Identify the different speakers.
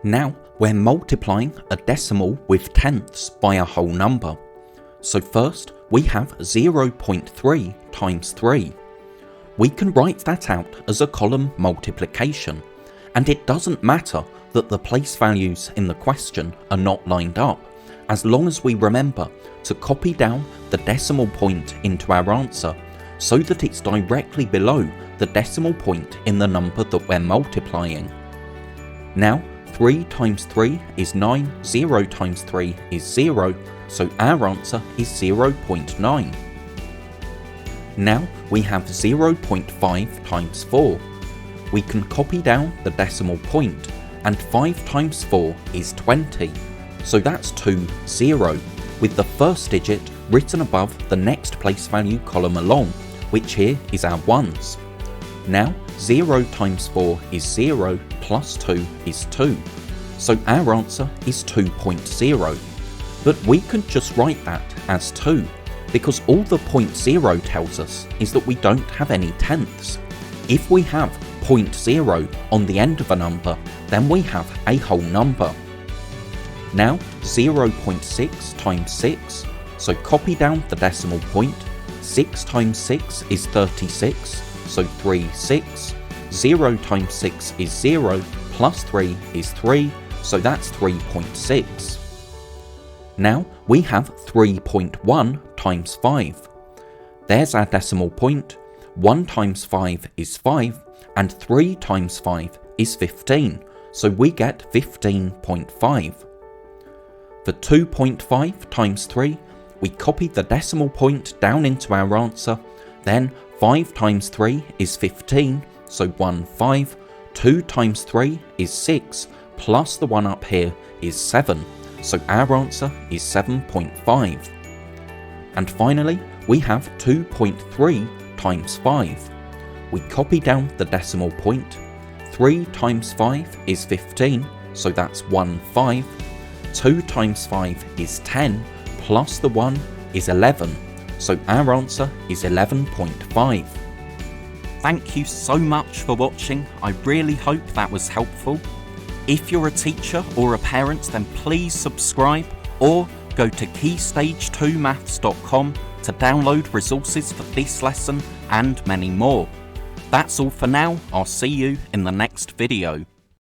Speaker 1: Now we're multiplying a decimal with tenths by a whole number. So first we have 0.3 times 3. We can write that out as a column multiplication, and it doesn't matter that the place values in the question are not lined up, as long as we remember to copy down the decimal point into our answer so that it's directly below the decimal point in the number that we're multiplying. Now 3 times 3 is 9, 0 times 3 is 0, so our answer is 0.9. Now we have 0.5 times 4. We can copy down the decimal point, and 5 times 4 is 20, so that's 2 0, with the first digit written above the next place value column along, which here is our ones. Now 0 times 4 is 0, plus 2 is 2, so our answer is 2.0. But we can just write that as 2, because all the 0.0 tells us is that we don't have any tenths. If we have 0.0 on the end of a number, then we have a whole number. Now 0.6 times 6, so copy down the decimal point. 6 times 6 is 36, so 3 6. 0 times 6 is 0, plus 3 is 3, so that's 3.6. Now we have 3.1 times 5. There's our decimal point. 1 times 5 is 5, and 3 times 5 is 15, so we get 15.5. For 2.5 times 3, we copy the decimal point down into our answer, then 5 times 3 is 15, so 1 5, 2 times 3 is 6, plus the 1 up here is 7, so our answer is 7.5. And finally, we have 2.3 times 5. We copy down the decimal point. 3 times 5 is 15, so that's 1 5. 2 times 5 is 10, plus the 1 is 11, so our answer is 11.5. Thank you so much for watching. I really hope that was helpful. If you're a teacher or a parent, then please subscribe or go to keystage2maths.com to download resources for this lesson and many more. That's all for now. I'll see you in the next video.